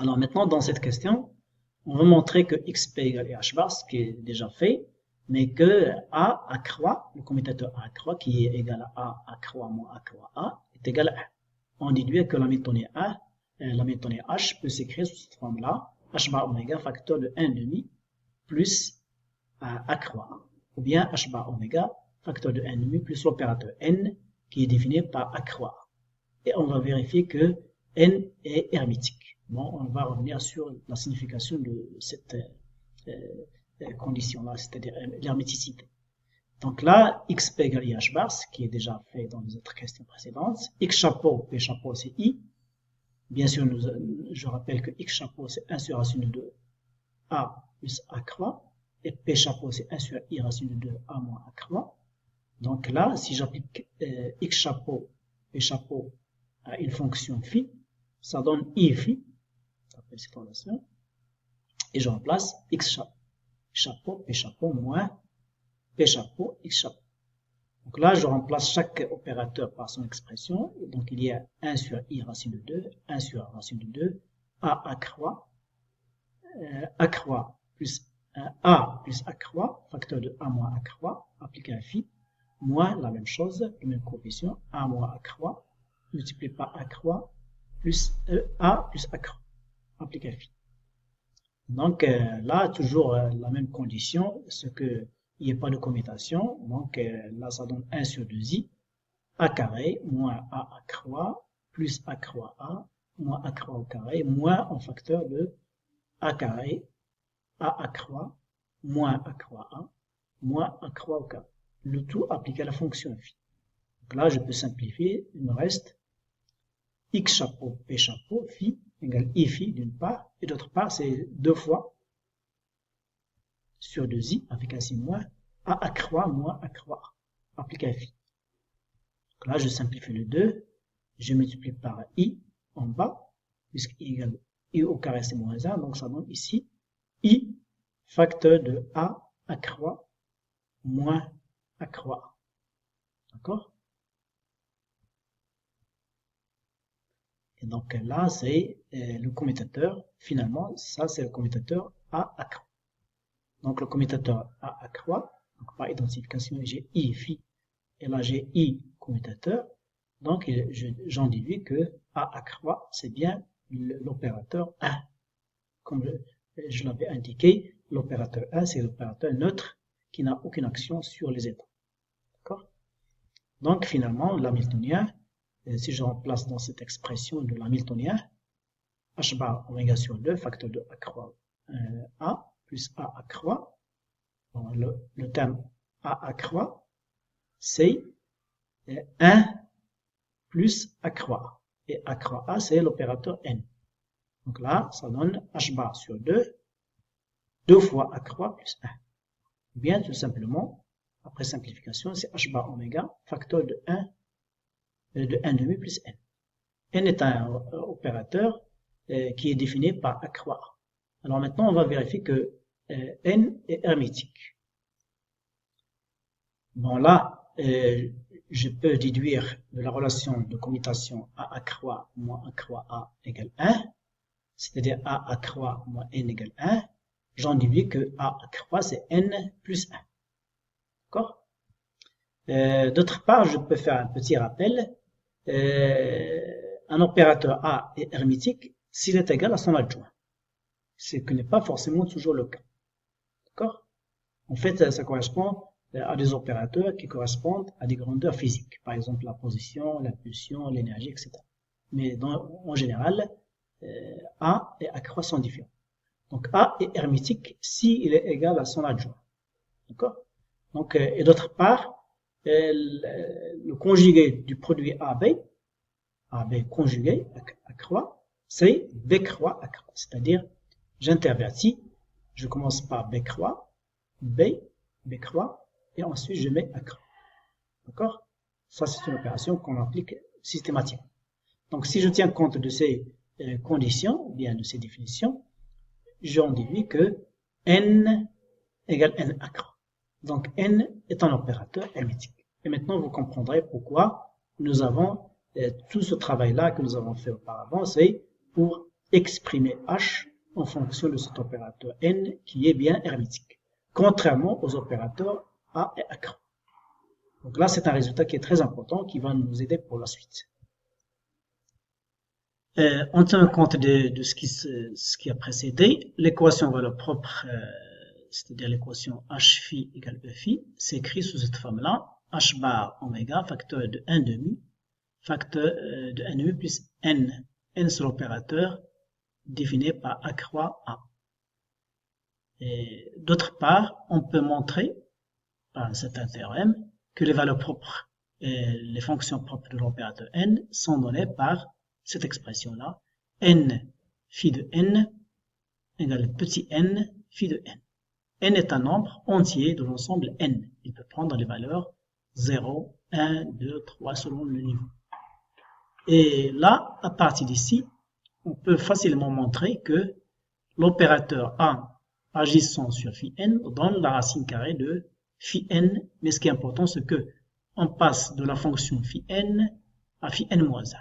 Alors maintenant, dans cette question, on va montrer que xp égale h bar, ce qui est déjà fait, mais que a accroît, le commutateur a accroît, qui est égal à a accroît moins accroît a, est égal à 1. On déduit que la méthode a, la méthode h peut s'écrire sous cette forme-là, h bar oméga facteur de 1,5 plus accroît a, ou bien h bar oméga facteur de 1,5 plus l'opérateur n, qui est défini par accroît. Et on va vérifier que n est hermétique. Bon, on va revenir sur la signification de cette condition-là, c'est-à-dire l'herméticité. Donc là, xp égale h bar, ce qui est déjà fait dans les autres questions précédentes. X chapeau, p chapeau, c'est i. Bien sûr, je rappelle que x chapeau, c'est 1 sur racine de 2 a plus a croix. Et p chapeau, c'est 1 sur i racine de 2 a moins a croix. Donc là, si j'applique x chapeau, p chapeau à une fonction phi, ça donne i phi, après cette relation, et je remplace x chapeau, p chapeau moins p chapeau, x chapeau. Donc là, je remplace chaque opérateur par son expression. Donc il y a 1 sur i racine de 2, 1 sur racine de 2, a accroît plus a plus accroît, facteur de a moins accroît, appliqué à phi, moins la même chose, la même coefficient, a moins accroît, multiplié par accroît, plus a plus accroît, appliqué à phi. Donc là, toujours la même condition, ce que il n'y a pas de commutation, donc là ça donne 1 sur 2i, a carré, moins a accroît, plus accroît a, moins accroît au carré, moins en facteur de a carré, a accroît, moins accroît a, moins accroît au carré. Le tout appliqué à la fonction phi. Donc là je peux simplifier, il me reste x chapeau, p chapeau, phi, égale i phi d'une part, et d'autre part c'est 2 fois sur 2i, avec ainsi moins, a accroît moins accroît, appliqué à phi. Donc là, je simplifie le 2, je multiplie par i en bas, puisque i égale i au carré c'est moins 1, donc ça donne ici i facteur de a accroît moins accroît. D'accord? Et donc là, c'est le commutateur, finalement, ça c'est le commutateur a accroît. Donc le commutateur a accroît, donc par identification j'ai i phi, et là j'ai i commutateur, donc j'en déduis que a accroît, c'est bien l'opérateur 1. Comme je l'avais indiqué, l'opérateur 1 c'est l'opérateur neutre qui n'a aucune action sur les états. D'accord? Donc finalement, l'hamiltonien, si je remplace dans cette expression de l'hamiltonien, h bar oméga sur 2, facteur de accroît a, plus a accroît, bon, le terme a accroît, c'est 1 plus accroît. Et accroît a, c'est l'opérateur n. Donc là, ça donne h bar sur 2, 2 fois accroît plus 1. Bien tout simplement, après simplification, c'est h bar oméga, facteur de 1, de 1,5 plus n. n est un opérateur qui est défini par accroît. Alors maintenant, on va vérifier que n est hermétique. Bon là, je peux déduire de la relation de commutation a accroît moins accroît a égale 1, c'est-à-dire a accroît moins n égale 1. J'en déduis que a accroît c'est n plus 1. D'accord? D'autre part, je peux faire un petit rappel. Un opérateur a est hermétique s'il est égal à son adjoint. Ce qui n'est pas forcément toujours le cas. D'accord? En fait, ça correspond à des opérateurs qui correspondent à des grandeurs physiques. Par exemple, la position, l'impulsion, l'énergie, etc. Mais en général, A et accroît sont différents. Donc A est hermétique s'il est égal à son adjoint. D'accord? Donc, et d'autre part, le conjugué du produit AB conjugué accroît, c'est B croix accroît. C'est-à-dire, j'intervertis, je commence par B croix, B croix, et ensuite je mets accroît. D'accord? Ça, c'est une opération qu'on applique systématiquement. Donc, si je tiens compte de ces conditions, ou bien de ces définitions, j'en déduis que n égale n accroît. Donc, n est un opérateur hermétique. Et maintenant, vous comprendrez pourquoi nous avons tout ce travail-là que nous avons fait auparavant, c'est pour exprimer h en fonction de cet opérateur n qui est bien hermétique, contrairement aux opérateurs a et accroît. Donc là, c'est un résultat qui est très important, qui va nous aider pour la suite. En tenant compte de ce qui a précédé, l'équation valeur propre, c'est-à-dire l'équation h phi égale e phi, s'écrit sous cette forme-là, h bar oméga, facteur de 1,5, facteur de 1,5 plus n. N c'est l'opérateur défini par accroît a. Et d'autre part, on peut montrer, par un certain théorème, que les valeurs propres et les fonctions propres de l'opérateur n sont données par cette expression-là, n phi de n égale petit n phi de n. N est un nombre entier de l'ensemble n. Il peut prendre les valeurs 0, 1, 2, 3 selon le niveau. Et là, à partir d'ici, on peut facilement montrer que l'opérateur a agissant sur phi n donne la racine carrée de phi n, mais ce qui est important, c'est que on passe de la fonction phi n à phi n moins 1.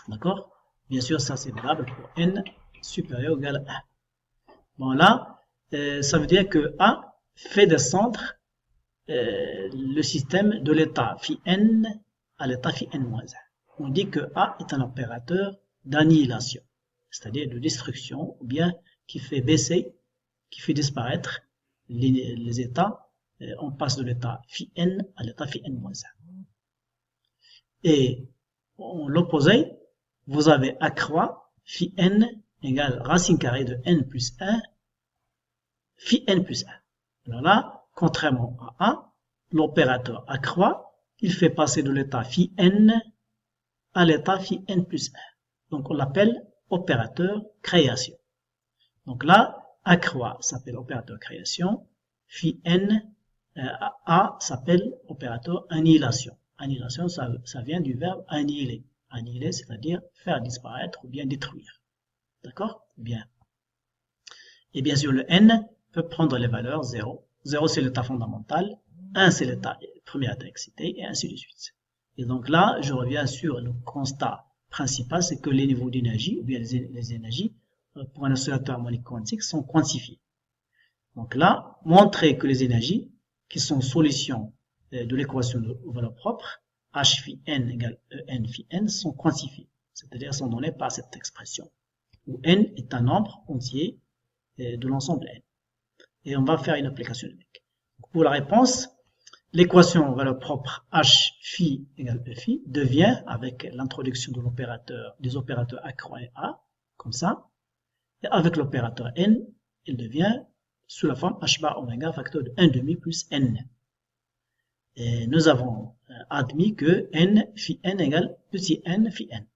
D'accord? Bien sûr, ça c'est valable pour n supérieur ou égal à 1. Bon là, ça veut dire que A fait descendre le système de l'état phi n à l'état phi n moins 1. On dit que A est un opérateur d'annihilation, c'est-à-dire de destruction, ou bien qui fait baisser, qui fait disparaître les états. On passe de l'état phi n à l'état phi n moins 1. Et en l'opposé, vous avez accroît phi n égale racine carrée de n plus 1 phi n plus 1. Alors là, contrairement à A, l'opérateur accroît, il fait passer de l'état phi n à l'état phi n plus 1. Donc on l'appelle opérateur création. Donc là, accroît s'appelle opérateur création, phi n, A s'appelle opérateur annihilation. Annihilation, ça vient du verbe annihiler. Annihiler, c'est-à-dire faire disparaître ou bien détruire. D'accord? Bien. Et bien sûr, le n peut prendre les valeurs 0. 0, c'est l'état fondamental. 1, c'est l'état premier état excité, et ainsi de suite. Et donc là, je reviens sur le constat principal, c'est que les niveaux d'énergie, ou bien les énergies, pour un oscillateur harmonique quantique, sont quantifiés. Donc là, montrer que les énergies, qui sont solutions de l'équation de valeur propre, h phi n égale e n phi n, sont quantifiées, c'est-à-dire sont données par cette expression, où n est un nombre entier de l'ensemble n. Et on va faire une application numérique. Pour la réponse, l'équation valeur propre h phi égale e phi devient, avec l'introduction de l'opérateur, des opérateurs accroît et a, comme ça, et avec l'opérateur n, il devient sous la forme h bar oméga facteur de 1,5 plus n. Et nous avons admis que n phi n égale petit n phi n.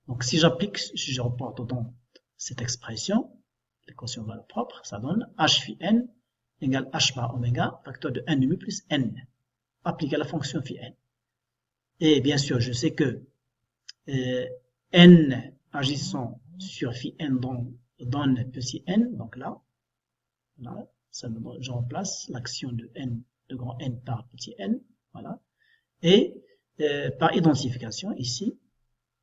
Donc si je reporte donc cette expression, l'équation valeur propre, ça donne h phi n égale h bar oméga facteur de 1,5 plus n, appliqué à la fonction phi n. Et bien sûr, je sais que n agissant sur phi n donne petit n, donc là je remplace l'action de n, de grand n par petit n, voilà. Et par identification, ici,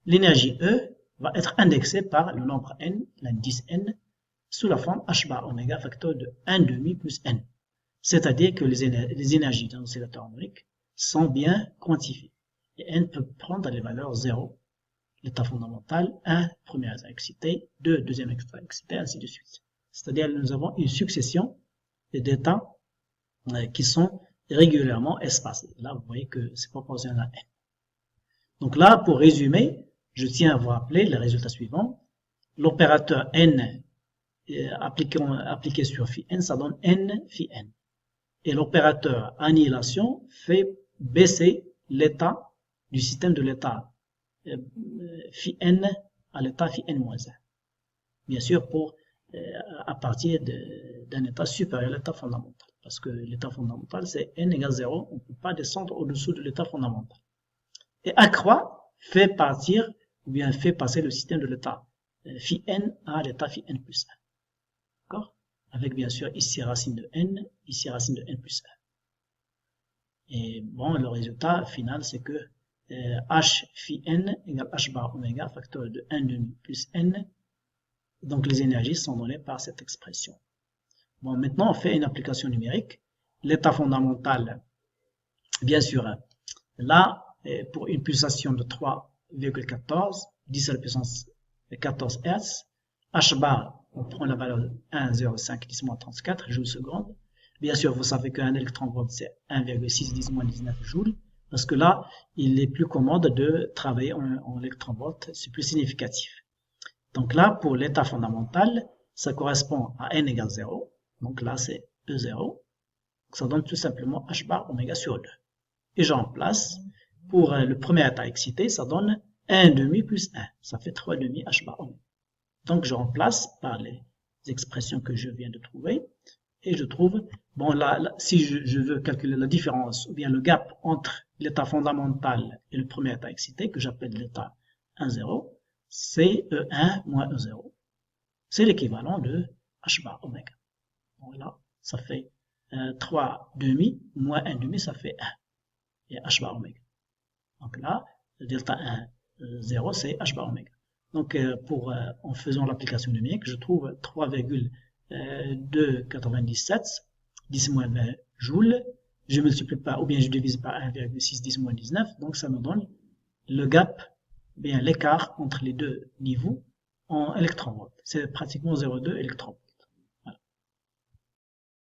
l'énergie E va être indexée par le nombre n, l'indice n, sous la forme h bar oméga facteur de 1,5 plus n. C'est-à-dire que les énergies d'un oscillateur harmonique sont bien quantifiées. Et n peut prendre les valeurs 0, l'état fondamental, 1, premier état excité, 2, deuxième état excité, ainsi de suite. C'est-à-dire que nous avons une succession d'états qui sont régulièrement espacés. Là, vous voyez que c'est proportionnel à n. Donc là, pour résumer, je tiens à vous rappeler les résultats suivants. L'opérateur n appliqué sur phi n, ça donne n phi n. Et l'opérateur annihilation fait baisser l'état du système de l'état phi n à l'état phi n moins 1. Bien sûr, à partir d'un état supérieur à l'état fondamental. Parce que l'état fondamental, c'est n égale 0. On ne peut pas descendre au-dessous de l'état fondamental. Et accroît fait partir, ou bien fait passer le système de l'état phi n à l'état phi n plus 1. D'accord? Avec bien sûr ici racine de n, ici racine de n plus 1. Et bon, le résultat final, c'est que H phi n égale H bar oméga, facteur de 1,5 plus n. Donc les énergies sont données par cette expression. Bon, maintenant on fait une application numérique. L'état fondamental, bien sûr, là, pour une pulsation de 3,14, 10 à la puissance 14 Hz, H bar, on prend la valeur de 1,05 10-34 joules seconde. Bien sûr, vous savez qu'un électron-volt, c'est 1,6 10-19 joules, parce que là, il est plus commode de travailler en électron-volt, c'est plus significatif. Donc là, pour l'état fondamental, ça correspond à n égale 0. Donc là, c'est E0. Donc ça donne tout simplement H bar oméga sur 2. Et je remplace, pour le premier état excité, ça donne 1,5 plus 1. Ça fait 3,5 H bar oméga. Donc je remplace par les expressions que je viens de trouver. Et je trouve, bon là si je veux calculer la différence, ou bien le gap entre l'état fondamental et le premier état excité, que j'appelle l'état 1,0, c'est E1 moins E0. C'est l'équivalent de H bar oméga. Donc là, ça fait 3,5 moins 1,5, ça fait 1. Et H bar oméga. Donc là, le delta 1, 0, c'est H bar oméga. Donc en faisant l'application numérique, je trouve 3,297 10-20 joules. Je multiplie par, ou bien je divise par 1,6 10-19, donc ça me donne le gap, bien l'écart entre les deux niveaux en électronvolts. C'est pratiquement 0,2 électronvolts.